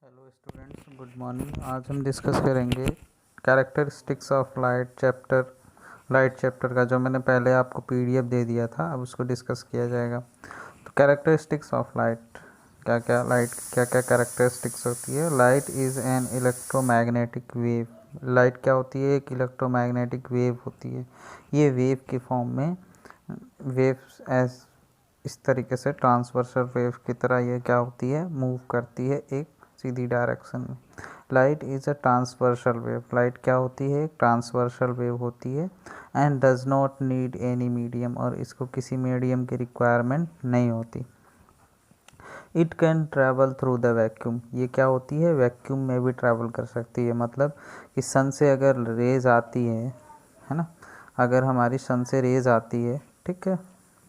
Hello students, good morning. आज हम discuss करेंगे कैरेक्टरिस्टिक्स ऑफ लाइट चैप्टर का, जो मैंने पहले आपको पीडीएफ दे दिया था। अब उसको डिस्कस किया जाएगा। तो कैरेक्टरिस्टिक्स ऑफ लाइट, क्या क्या कैरेक्टरिस्टिक्स होती है। Light is an electromagnetic wave. Light क्या होती है? एक इलेक्ट्रोमैग्नेटिक वेव होती है। ये वेव के फॉर्म में वेव्स एज इस तरीके से ट्रांसवर्सल वेव की तरह ये क्या होती है, मूव करती है एक सीधी डायरेक्शन में। Light is a transversal wave. Light क्या होती है? एक ट्रांसवर्सल वेव होती है and does not need any medium, और इसको किसी मीडियम की रिक्वायरमेंट नहीं होती। It can travel through the vacuum. ये क्या होती है? वैक्यूम में भी ट्रैवल कर सकती है। मतलब कि सन से अगर रेज आती है ना, अगर हमारी सन से रेज आती है, ठीक है,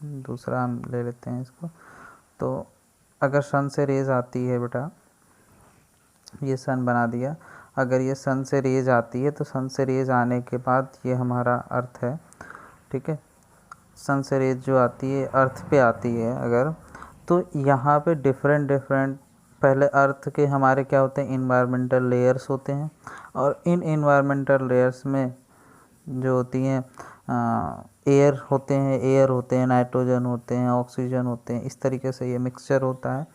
दूसरा हम ले लेते हैं इसको। तो अगर सन से रेज आती है बेटा, ये सन बना दिया। अगर ये सन से रेज आती है तो सन से रेज आने के बाद ये हमारा अर्थ है, ठीक है। सन से रेज जो आती है अर्थ पे आती है अगर, तो यहाँ पे डिफरेंट पहले अर्थ के हमारे क्या होते हैं, इन्वायरमेंटल लेयर्स होते हैं। और इन इन्वायरमेंटल लेयर्स में जो होती हैं एयर होते हैं, नाइट्रोजन होते हैं, ऑक्सीजन होते हैं, इस तरीके से ये मिक्सचर होता है।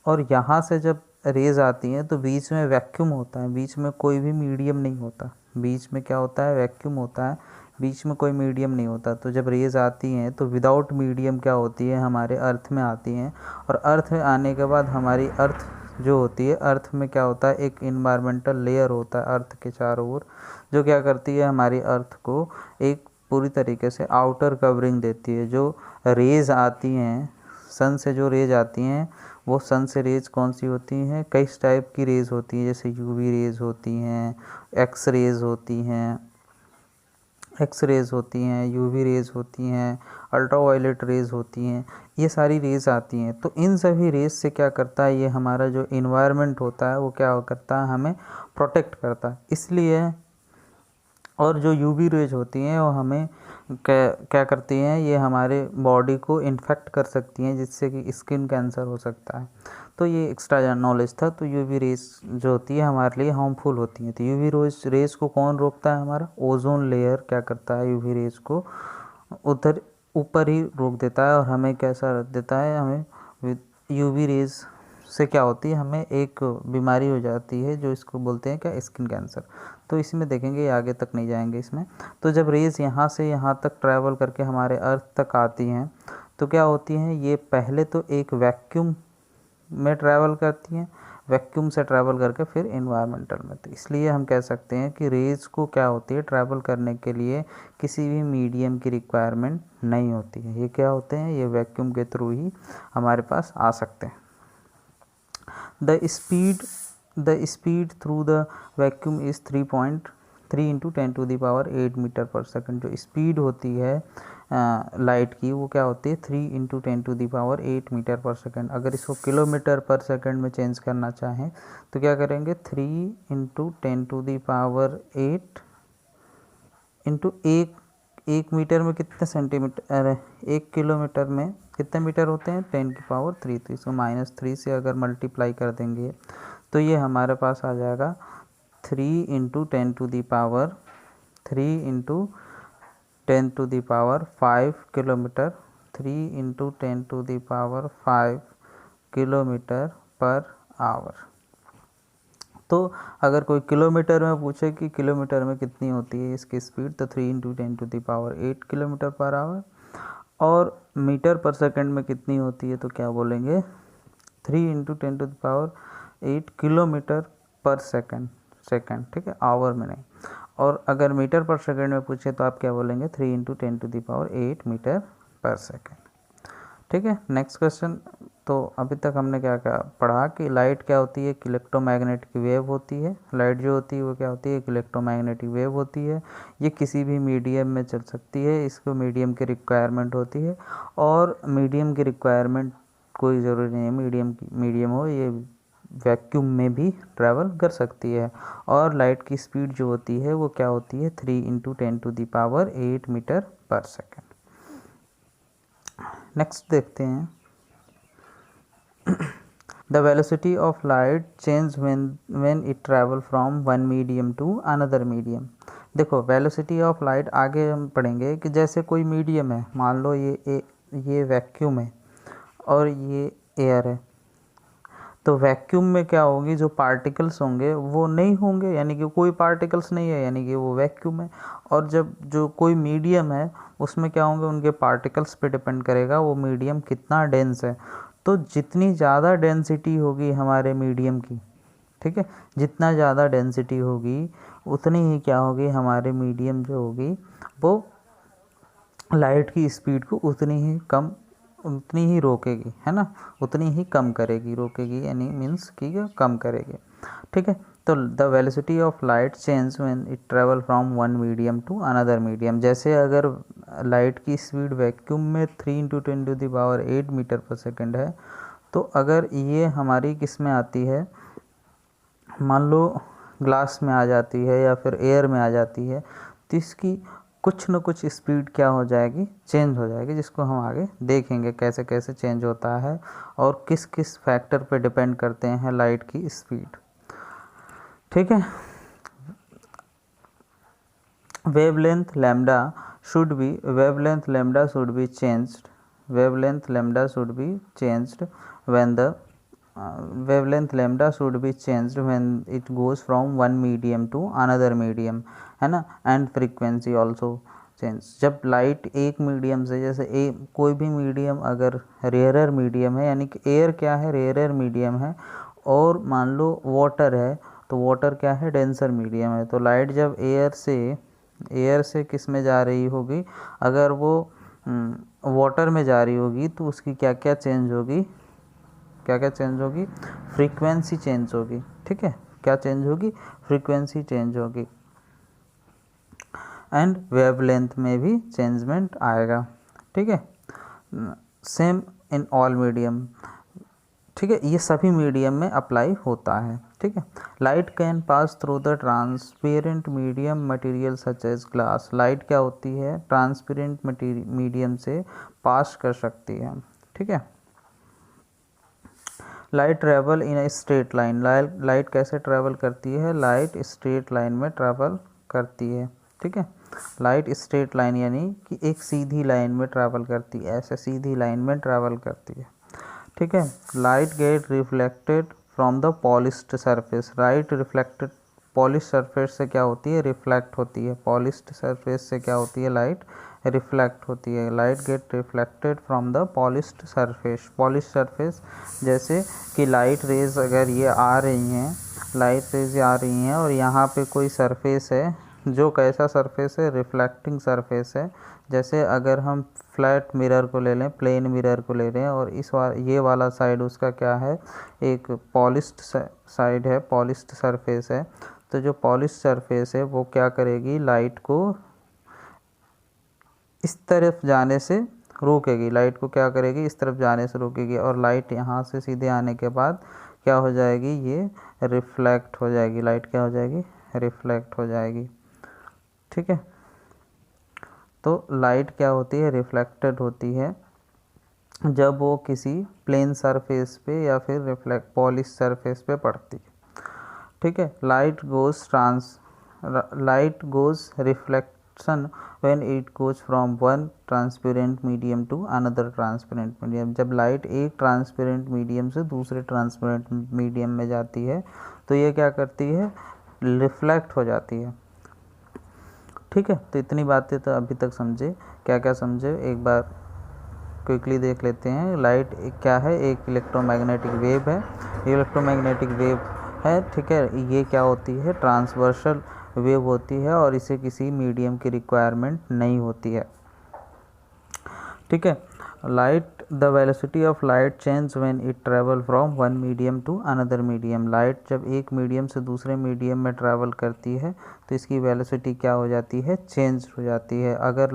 और यहाँ से जब रेज आती हैं तो बीच में वैक्यूम होता है, बीच में कोई भी मीडियम नहीं होता। बीच में क्या होता है? वैक्यूम होता है, बीच में कोई मीडियम नहीं होता। तो जब रेज आती हैं तो विदाउट मीडियम क्या होती है, हमारे अर्थ में आती हैं। और अर्थ में आने के बाद हमारी अर्थ जो होती है, अर्थ में क्या होता है, एक इन्वायरमेंटल लेयर होता है अर्थ के चारों ओर, जो क्या करती है, हमारी अर्थ को एक पूरी तरीके से आउटर कवरिंग देती है। जो रेज आती हैं सन से, जो रेज आती हैं वो सन से रेज कौन सी होती हैं? कई टाइप की रेज होती हैं, जैसे यूवी रेज होती हैं, एक्स रेज होती हैं, यूवी रेज होती हैं, अल्ट्रावायलेट रेज होती हैं। ये सारी रेज आती हैं। तो इन सभी रेज से क्या करता है, ये हमारा जो इन्वायरमेंट होता है वो क्या करता है, हमें प्रोटेक्ट करता है। इसलिए और जो यूवी रेज होती हैं वो हमें क्या करती हैं, ये हमारे बॉडी को इन्फेक्ट कर सकती हैं, जिससे कि स्किन कैंसर हो सकता है। तो ये एक्स्ट्रा नॉलेज था। तो यूवी रेज जो होती है हमारे लिए हार्मफुल होती हैं। तो यूवी रेज को कौन रोकता है? हमारा ओजोन लेयर क्या करता है, यूवी रेज को उधर ऊपर ही रोक देता है। और हमें कैसा रख देता है, हमें यूवी रेज से क्या होती है, हमें एक बीमारी हो जाती है जो इसको बोलते हैं क्या, स्किन कैंसर। तो इसमें देखेंगे, आगे तक नहीं जाएंगे इसमें। तो जब रेज यहाँ से यहाँ तक ट्रैवल करके हमारे अर्थ तक आती हैं तो क्या होती हैं, ये पहले तो एक वैक्यूम में ट्रैवल करती हैं, वैक्यूम से ट्रैवल करके फिर इन्वायरमेंटल में। तो इसलिए हम कह सकते हैं कि रेज को क्या होती है, ट्रैवल करने के लिए किसी भी मीडियम की रिक्वायरमेंट नहीं होती है। ये क्या होते हैं, ये वैक्यूम के थ्रू ही हमारे पास आ सकते हैं। The speed through the vacuum is 3.3 into 10 to the power 8 metre पर सेकंड। जो स्पीड होती है लाइट की, वो क्या होती है, 3 into 10 to the power 8 metre पर सेकंड। अगर इसको किलोमीटर पर सेकंड में चेंज करना चाहें तो क्या करेंगे, 3 into 10 to the power 8 into एक मीटर में कितने सेंटीमीटर, अरे 1 किलोमीटर में कितने मीटर होते हैं, 10⁻3। तो इसको -3 से अगर मल्टीप्लाई कर देंगे तो ये हमारे पास आ जाएगा 3 into 10 to the power 5 kilometre, 3 into 10 to the power 5 kilometre पर आवर। तो अगर कोई किलोमीटर में पूछे कि किलोमीटर में कितनी होती है इसकी स्पीड, तो 3 into 10 to the power 8 kilometre पर आवर। और मीटर पर सेकंड में कितनी होती है, तो क्या बोलेंगे, 3 into 10 to the power 8 kilometre पर सेकंड, ठीक है, आवर में नहीं। और अगर मीटर पर सेकंड में पूछे तो आप क्या बोलेंगे, 3 into 10 to the power 8 metre पर सेकंड, ठीक है। Next question. तो अभी तक हमने क्या क्या पढ़ा कि लाइट क्या होती है, एक इलेक्ट्रोमैग्नेटिक वेव होती है। लाइट जो होती है वो क्या होती है, एक इलेक्ट्रोमैग्नेटिक वेव होती है। ये किसी भी मीडियम में चल सकती है, इसको मीडियम की रिक्वायरमेंट होती है। और मीडियम की रिक्वायरमेंट कोई ज़रूरी नहीं है मीडियम हो, ये वैक्यूम में भी ट्रैवल कर सकती है। और लाइट की स्पीड जो होती है वो क्या होती है, 3 into 10 to the power 8 metre पर सेकेंड। नेक्स्ट देखते हैं। The velocity of light change when it travel from one medium to another medium. देखो वेलोसिटी ऑफ लाइट आगे हम पढ़ेंगे कि जैसे कोई मीडियम है, मान लो ये वैक्यूम है और ये एयर है, तो वैक्यूम में क्या होगी, जो पार्टिकल्स होंगे वो नहीं होंगे, यानी कि कोई पार्टिकल्स नहीं है, यानी कि वो वैक्यूम है। और जब जो कोई मीडियम है उसमें क्या होंगे, उनके पार्टिकल्स पे डिपेंड करेगा वो मीडियम कितना डेंस है। तो जितनी ज़्यादा डेंसिटी होगी हमारे मीडियम की, ठीक है, जितना ज़्यादा डेंसिटी होगी उतनी ही क्या होगी, हमारे मीडियम जो होगी वो लाइट की स्पीड को उतनी ही रोकेगी, है ना, उतनी ही कम करेगी, रोकेगी यानी मीन्स कि कम करेगी, ठीक है। तो the velocity of light change when it travel from one medium to another medium. जैसे अगर लाइट की स्पीड वैक्यूम में 3 × 10⁸ मीटर पर सेकेंड है, तो अगर ये हमारी किस में आती है, मान लो ग्लास में आ जाती है या फिर एयर में आ जाती है, तो इसकी कुछ न कुछ स्पीड क्या हो जाएगी, चेंज हो जाएगी, जिसको हम आगे देखेंगे कैसे कैसे चेंज होता है और किस किस फैक्टर पे डिपेंड करते हैं लाइट की स्पीड, ठीक है। wavelength lambda should be wavelength lambda should be changed wavelength lambda should be changed when the wavelength lambda should be changed when it goes from one medium to another medium, है ना, and frequency also change. जब light एक medium से, जैसे कोई भी medium अगर rarer medium है, यानी कि एयर क्या है, रेयरर मीडियम है, और मान लो वाटर है, तो वाटर क्या है, डेंसर मीडियम है। तो लाइट जब एयर से किस में जा रही होगी, अगर वो वाटर में जा रही होगी, तो उसकी क्या क्या चेंज होगी, फ्रीक्वेंसी चेंज होगी, ठीक है, क्या चेंज होगी, फ्रीक्वेंसी चेंज होगी, एंड वेवलेंथ में भी चेंजमेंट आएगा, ठीक है। सेम इन ऑल मीडियम, ठीक है, ये सभी मीडियम में अप्लाई होता है, ठीक है। Light can pass through the transparent medium material such as glass. Light क्या होती है, ट्रांसपेरेंट मीडियम से पास कर सकती है, ठीक है। Light travel in a straight line. Light कैसे ट्रेवल करती है, लाइट स्ट्रेट लाइन में ट्रेवल करती है, ठीक है। लाइट स्ट्रेट लाइन यानी कि एक सीधी लाइन में ट्रैवल करती है, ऐसे सीधी लाइन में ट्रैवल करती है, ठीक है। Light gate reflected from the polished surface. Light reflected polish surface से क्या होती है, रिफ्लेक्ट होती है, पॉलिश्ड सरफेस से क्या होती है, लाइट रिफ्लेक्ट होती है। Light gate reflected from the polished surface. Polish surface जैसे कि लाइट रेज अगर ये आ रही हैं, लाइट रेज आ रही हैं और यहाँ पे कोई सरफेस है, जो कैसा सरफेस है, रिफ्लेक्टिंग सरफेस है। जैसे अगर हम फ्लैट मिरर को ले लें, प्लेन मिरर को ले लें, और ये वाला साइड उसका क्या है, एक पॉलिश्ड साइड है, पॉलिश्ड सरफेस है। तो जो पॉलिश्ड सरफेस है वो क्या करेगी, लाइट को इस तरफ जाने से रोकेगी, लाइट को क्या करेगी, इस तरफ जाने से रोकेगी, और लाइट यहाँ से सीधे आने के बाद क्या हो जाएगी, ये रिफ्लेक्ट हो जाएगी, लाइट क्या हो जाएगी, रिफ्लेक्ट हो जाएगी, ठीक है। तो लाइट क्या होती है, रिफ्लेक्टेड होती है जब वो किसी प्लेन सरफेस पे या फिर पॉलिश सरफेस पे पड़ती है, ठीक है। Light goes reflection when it goes from one transparent medium to another transparent medium. जब लाइट एक ट्रांसपेरेंट मीडियम से दूसरे ट्रांसपेरेंट मीडियम में जाती है तो ये क्या करती है, रिफ्लेक्ट हो जाती है, ठीक है। तो इतनी बातें तो अभी तक समझे, क्या क्या समझे एक बार क्विकली देख लेते हैं। लाइट क्या है, एक इलेक्ट्रोमैग्नेटिक वेव है, इलेक्ट्रोमैग्नेटिक वेव है, ठीक है। ये क्या होती है, ट्रांसवर्सल वेव होती है और इसे किसी मीडियम की रिक्वायरमेंट नहीं होती है, ठीक है। Light the velocity of light change when it travel from one medium to another medium. Light जब एक मीडियम से दूसरे मीडियम में ट्रैवल करती है तो इसकी वेलोसिटी क्या हो जाती है, चेंज हो जाती है। अगर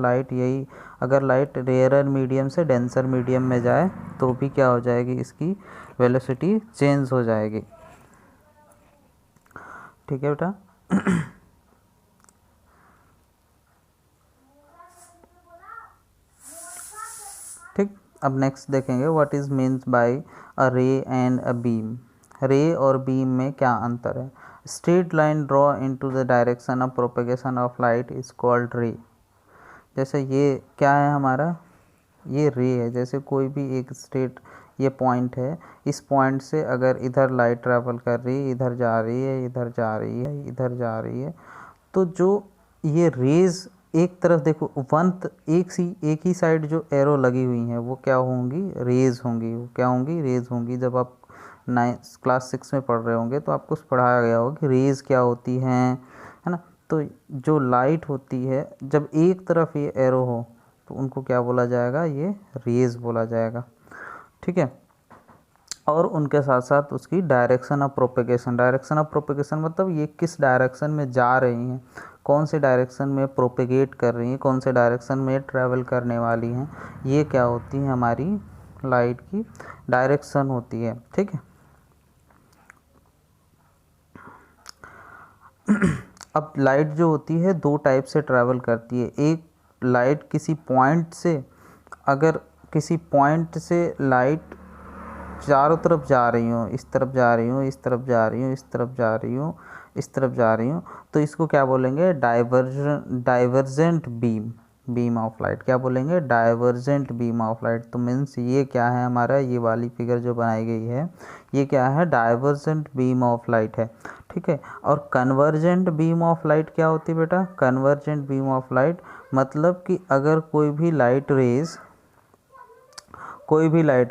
लाइट रेयरर मीडियम से डेंसर मीडियम में जाए तो भी क्या हो जाएगी, इसकी वेलोसिटी चेंज हो जाएगी, ठीक है बेटा। ठीक। अब नेक्स्ट देखेंगे व्हाट इज़ मीन्स बाय अ रे एंड अ बीम। रे और बीम में क्या अंतर है। Straight line draw into the direction of propagation of light is called रे। जैसे ये क्या है हमारा, ये रे है। जैसे कोई भी एक स्ट्रेट ये पॉइंट है, इस पॉइंट से अगर इधर लाइट ट्रैवल कर रही है, इधर जा रही है, इधर जा रही है, इधर जा रही है, तो जो ये रेज एक तरफ देखो एक ही साइड जो एरो लगी हुई हैं वो क्या होंगी, रेज होंगी। वो क्या होंगी, रेज होंगी। जब आप क्लास 6 में पढ़ रहे होंगे तो आपको पढ़ाया गया होगा कि रेज क्या होती हैं, है ना। तो जो लाइट होती है जब एक तरफ ये एरो हो तो उनको क्या बोला जाएगा, ये रेज बोला जाएगा, ठीक है। और उनके साथ साथ उसकी direction of propagation, direction of propagation मतलब ये किस डायरेक्शन में जा रही हैं, कौन से डायरेक्शन में प्रोपेगेट कर रही हैं, कौन से डायरेक्शन में ट्रैवल करने वाली हैं, ये क्या होती है, हमारी लाइट की डायरेक्शन होती है, ठीक है। अब लाइट जो होती है दो टाइप से ट्रैवल करती है। एक लाइट किसी पॉइंट से, अगर किसी पॉइंट से लाइट चारों तरफ जा रही हूँ, इस तरफ जा रही हूँ, इस तरफ जा रही हूँ, इस तरफ जा रही हूँ, इस तरफ जा रही हूँ, तो इसको क्या बोलेंगे, डाइवर्जेंट बीम ऑफ लाइट। क्या बोलेंगे, डाइवर्जेंट बीम ऑफ लाइट। तो मीन्स ये क्या है हमारा, ये वाली फिगर जो बनाई गई है ये क्या है, डाइवर्जेंट बीम ऑफ लाइट है, ठीक है। और कन्वर्जेंट बीम ऑफ लाइट क्या होती है बेटा, कन्वर्जेंट बीम ऑफ लाइट मतलब कि अगर कोई भी लाइट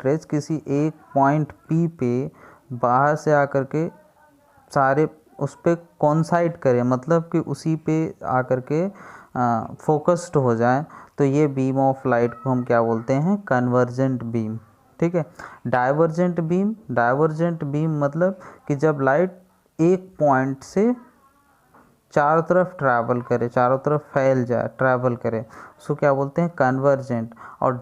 रेज किसी एक पॉइंट P पे बाहर से आकर के सारे उस पर कॉन्साइड करें, मतलब कि उसी पे आकर के फोकस्ड हो जाए, तो ये बीम ऑफ लाइट को हम क्या बोलते हैं, कन्वर्जेंट बीम, ठीक है। डाइवर्जेंट बीम मतलब कि जब लाइट एक पॉइंट से चारों तरफ ट्रैवल करे, चारों तरफ फैल जाए, ट्रैवल करे, उसको क्या बोलते हैं, कन्वर्जेंट। और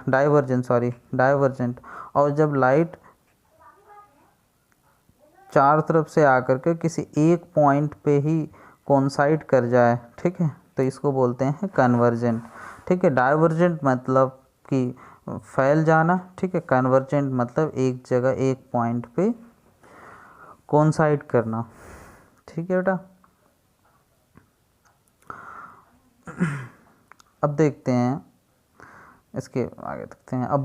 डाइवर्जेंट। और जब लाइट चारों तरफ से आकर के किसी एक पॉइंट पे ही कोइंसाइड कर जाए, ठीक है, तो इसको बोलते हैं कन्वर्जेंट, ठीक है। डाइवर्जेंट मतलब कि फैल जाना, ठीक है। कन्वर्जेंट मतलब एक जगह एक पॉइंट पे कोइंसाइड करना, ठीक है बेटा। अब देखते हैं इसके आगे, देखते हैं a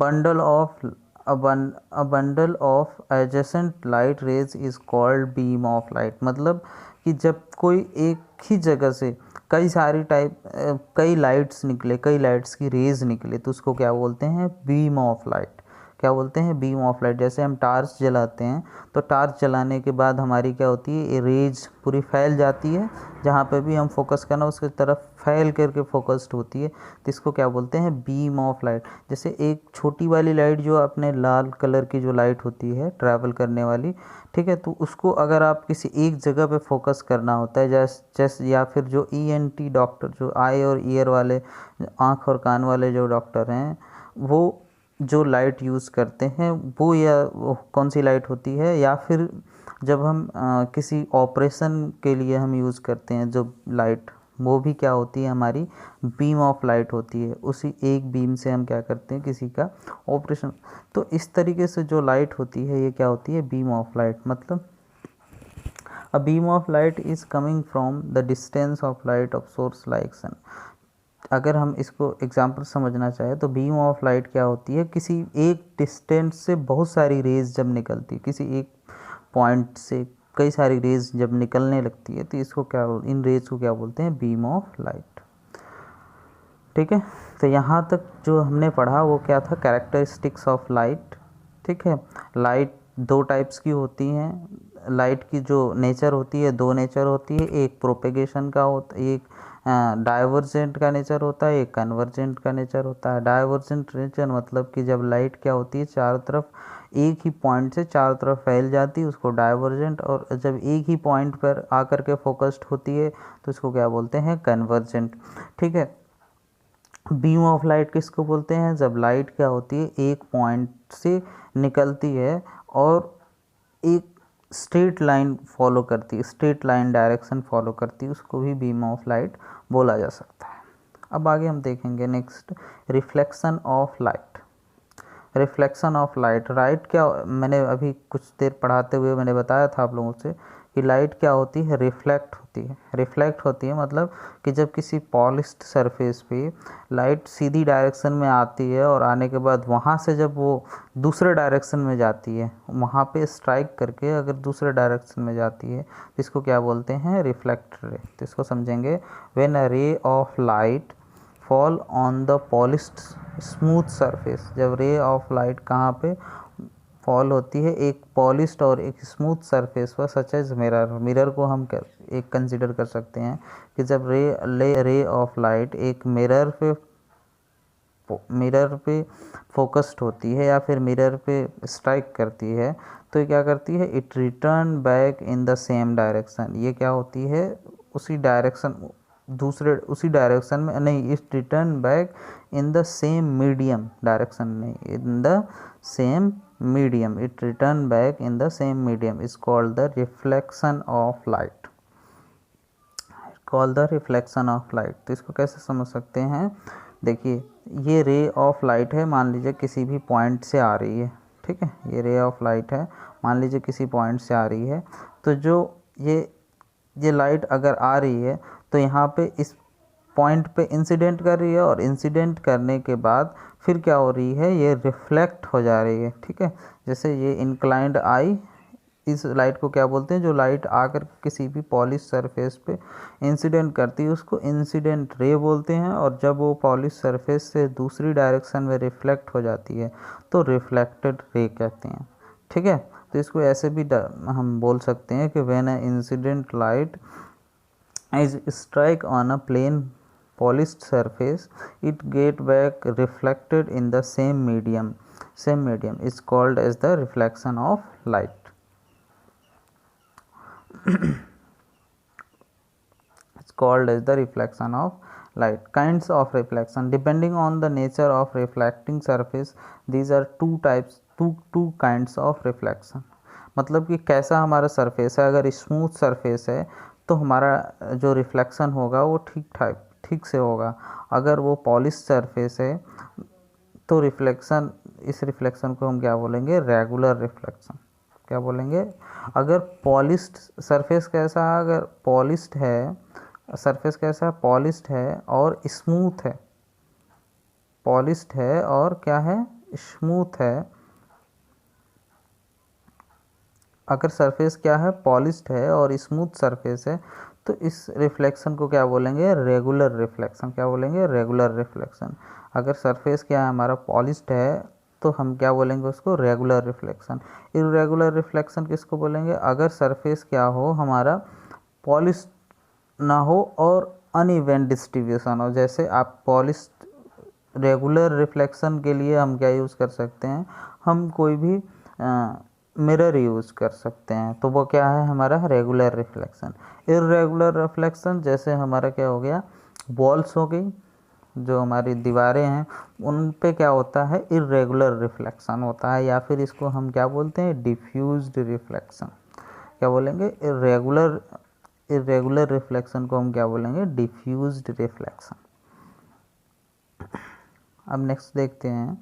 bundle of adjacent light rays is called beam of light। मतलब कि जब कोई एक ही जगह से कई लाइट्स निकले, कई लाइट्स की रेज निकले, तो उसको क्या बोलते हैं, बीम ऑफ लाइट। क्या बोलते हैं, बीम ऑफ लाइट। जैसे हम टार्च जलाते हैं तो टार्च जलाने के बाद हमारी क्या होती है, रेज पूरी फैल जाती है, जहाँ पे भी हम फोकस करना उसकी तरफ फैल करके फोकस्ड होती है, तो इसको क्या बोलते हैं, बीम ऑफ लाइट। जैसे एक छोटी वाली लाइट जो अपने लाल कलर की जो लाइट होती है ट्रैवल करने वाली, ठीक है, तो उसको अगर आप किसी एक जगह पे फोकस करना होता है, जैसे या फिर जो ENT डॉक्टर, जो आई और ईयर वाले, आँख और कान वाले जो डॉक्टर हैं, वो जो लाइट यूज़ करते हैं वो कौन सी लाइट होती है, या फिर जब हम किसी ऑपरेशन के लिए हम यूज़ करते हैं जो लाइट, वो भी क्या होती है, हमारी बीम ऑफ लाइट होती है। उसी एक बीम से हम क्या करते हैं, किसी का ऑपरेशन। तो इस तरीके से जो लाइट होती है ये क्या होती है, बीम ऑफ लाइट। मतलब a beam of light is coming from the distance of light of source like sun. अगर हम इसको एग्जांपल समझना चाहें तो बीम ऑफ लाइट क्या होती है, किसी एक डिस्टेंस से बहुत सारी रेज जब निकलती है, किसी एक पॉइंट से कई सारी रेज जब निकलने लगती है, तो इसको क्या, इन रेज को क्या बोलते हैं, बीम ऑफ लाइट, ठीक है। तो यहाँ तक जो हमने पढ़ा वो क्या था, कैरेक्टरिस्टिक्स ऑफ लाइट, ठीक है। लाइट दो टाइप्स की होती हैं। लाइट की जो नेचर होती है, दो नेचर होती है, एक प्रोपेगेशन का होता, एक डाइवर्जेंट का नेचर होता है, एक कन्वर्जेंट का नेचर होता है। डाइवर्जेंट नेचर मतलब कि जब लाइट क्या होती है, चारों तरफ एक ही पॉइंट से चारों तरफ फैल जाती है, उसको डाइवर्जेंट। और जब एक ही पॉइंट पर आकर के फोकस्ड होती है तो इसको क्या बोलते हैं, कन्वर्जेंट, ठीक है। बीम ऑफ लाइट किसको बोलते हैं, जब लाइट क्या होती है, एक पॉइंट से निकलती है और एक स्ट्रेट लाइन फॉलो करती है, स्ट्रेट लाइन डायरेक्शन फॉलो करती है, उसको भी बीम ऑफ लाइट बोला जा सकता है। अब आगे हम देखेंगे next, reflection of light. Reflection of light, light क्या, मैंने अभी कुछ देर पढ़ाते हुए मैंने बताया था आप लोगों से कि लाइट क्या होती है, रिफ्लेक्ट होती है। रिफ्लेक्ट होती है मतलब कि जब किसी पॉलिश्ड सरफेस पे लाइट सीधी डायरेक्शन में आती है और आने के बाद वहाँ से जब वो दूसरे डायरेक्शन में जाती है, वहाँ पे स्ट्राइक करके अगर दूसरे डायरेक्शन में जाती है तो इसको क्या बोलते हैं, रिफ्लेक्टेड रे। तो इसको समझेंगे, when a ray of light fall on the polished smooth surface. जब रे ऑफ लाइट कहाँ पे फॉल होती है, एक पॉलिश्ड और एक स्मूथ सरफेस पर, सच एज मिरर, मिरर को हम एक कंसिडर कर सकते हैं कि जब रे ऑफ लाइट एक मिरर पे फोकस्ड होती है या फिर मिरर पे स्ट्राइक करती है, तो ये क्या करती है, it return back in the same direction. ये क्या होती है, उसी डायरेक्शन में नहीं, it return back in the same medium, direction नहीं, in the same medium, it return back in the same medium, is called the reflection of light, called the reflection of light. तो इसको कैसे समझ सकते हैं, देखिए ये रे ऑफ लाइट है, मान लीजिए किसी भी पॉइंट से आ रही है, ठीक है, ये रे ऑफ लाइट है, मान लीजिए किसी पॉइंट से आ रही है, तो जो ये लाइट अगर आ रही है तो यहाँ पे इस पॉइंट पे इंसिडेंट कर रही है और इंसिडेंट करने के बाद फिर क्या हो रही है, ये रिफ्लेक्ट हो जा रही है, ठीक है। जैसे ये इंक्लाइंड आई, इस लाइट को क्या बोलते हैं, जो लाइट आकर किसी भी पॉलिश सरफेस पे इंसिडेंट करती है उसको इंसिडेंट रे बोलते हैं, और जब वो पॉलिश सरफेस से दूसरी डायरेक्शन में रिफ्लेक्ट हो जाती है तो रिफ्लेक्टेड रे कहते हैं, ठीक है। तो इसको ऐसे भी हम बोल सकते हैं कि when a incident light is strike on a plane polished surface, it get back reflected in the same medium is called as the reflection of light. It's called as the reflection of light. Kinds of reflection, depending on the nature of reflecting surface, these are two kinds of reflection. मतलब कि कैसा हमारा surface है, अगर smooth surface है तो हमारा जो रिफ्लेक्शन होगा वो ठीक से होगा। अगर वो पॉलिश सरफेस है तो इस रिफ्लेक्शन को हम क्या बोलेंगे, रेगुलर रिफ्लेक्शन। क्या बोलेंगे, अगर पॉलिश्ड सरफेस कैसा है, अगर पॉलिश्ड है सरफेस कैसा है, पॉलिश्ड है और स्मूथ है, पॉलिश्ड है और क्या है, स्मूथ है। अगर सरफेस क्या है, पॉलिश्ड है और स्मूथ सरफेस है तो इस रिफ्लेक्शन को क्या बोलेंगे, रेगुलर रिफ्लेक्शन। क्या बोलेंगे, रेगुलर रिफ्लेक्शन। अगर सरफेस क्या है हमारा, पॉलिश्ड है, तो हम क्या बोलेंगे उसको, रेगुलर रिफ्लेक्शन। इर्रेगुलर रिफ्लेक्शन किसको बोलेंगे, अगर सरफेस क्या हो हमारा, पॉलिश्ड ना हो और अनइवन डिस्ट्रीब्यूशन हो। जैसे आप पॉलिश्ड रेगुलर रिफ्लेक्शन के लिए हम क्या यूज़ कर सकते हैं, हम कोई भी मिरर यूज़ कर सकते हैं, तो वो क्या है हमारा, रेगुलर रिफ्लेक्शन। इर्रेगुलर रिफ्लेक्शन जैसे हमारा क्या हो गया, वॉल्स हो गई, जो हमारी दीवारें हैं उन पे क्या होता है, इर्रेगुलर रिफ्लेक्शन होता है, या फिर इसको हम क्या बोलते हैं, डिफ्यूज्ड रिफ्लेक्शन। क्या बोलेंगे, इर्रेगुलर रिफ्लेक्शन को हम क्या बोलेंगे, डिफ्यूज्ड रिफ्लेक्शन। अब नेक्स्ट देखते हैं,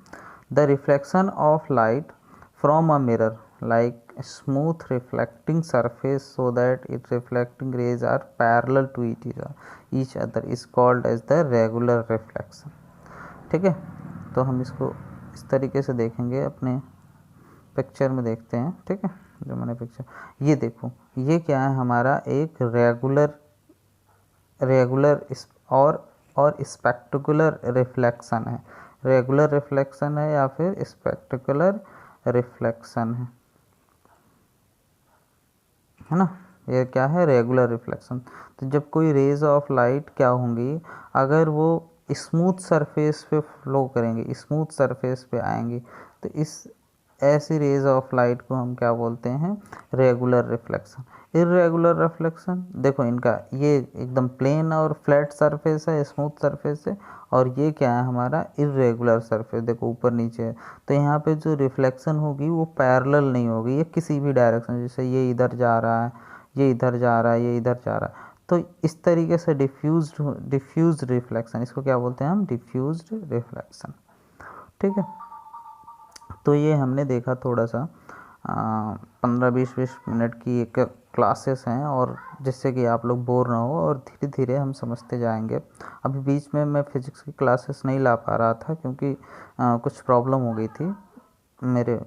the reflection of light from a mirror like smooth reflecting surface so that its reflecting rays are parallel to each other is called as the regular reflection। ठीक है, तो हम इसको इस तरीके से देखेंगे, अपने पिक्चर में देखते हैं, ठीक है। जो मैंने पिक्चर, ये देखो, ये क्या है हमारा, एक रेगुलर और स्पेक्टिकुलर रिफ्लेक्शन है। रेगुलर रिफ्लेक्शन है या फिर स्पेक्टिकुलर रिफ्लेक्शन है ना, ये क्या है, रेगुलर रिफ्लेक्शन। तो जब कोई रेज ऑफ लाइट क्या होंगी, अगर वो स्मूथ सरफेस पे फ्लो करेंगे, स्मूथ सरफेस पे आएंगी, तो ऐसी रेज ऑफ लाइट को हम क्या बोलते हैं, रेगुलर रिफ्लेक्शन। इर्रेगुलर रिफ्लेक्शन देखो, इनका ये एकदम प्लेन और फ्लैट सरफेस है, स्मूथ सरफेस है, और ये क्या है हमारा, इर्रेगुलर सरफेस, देखो ऊपर नीचे है। तो यहाँ पे जो रिफ्लेक्शन होगी वो पैरेलल नहीं होगी, ये किसी भी डायरेक्शन, जैसे ये इधर जा रहा है, ये इधर जा रहा है, ये इधर जा रहा है, तो इस तरीके से डिफ्यूज्ड रिफ्लेक्शन, इसको क्या बोलते हैं हम, डिफ्यूज्ड रिफ्लेक्शन, ठीक है। तो ये हमने देखा थोड़ा सा 15-20 मिनट की एक क्लासेस हैं, और जिससे कि आप लोग बोर ना हो और धीरे धीरे हम समझते जाएंगे। अभी बीच में मैं फिज़िक्स की क्लासेस नहीं ला पा रहा था क्योंकि कुछ प्रॉब्लम हो गई थी मेरे,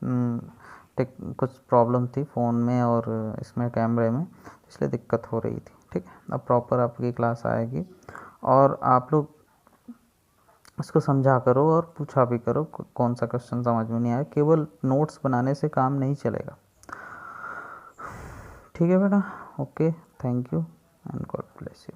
कुछ प्रॉब्लम थी फ़ोन में और इसमें कैमरे में, इसलिए दिक्कत हो रही थी। ठीक है, अब प्रॉपर आपकी क्लास आएगी और आप लोग इसको समझा करो और पूछा भी करो, कौन सा क्वेश्चन समझ में नहीं आया। केवल नोट्स बनाने से काम नहीं चलेगा। ठीक है बेटा, okay, thank you and God bless you.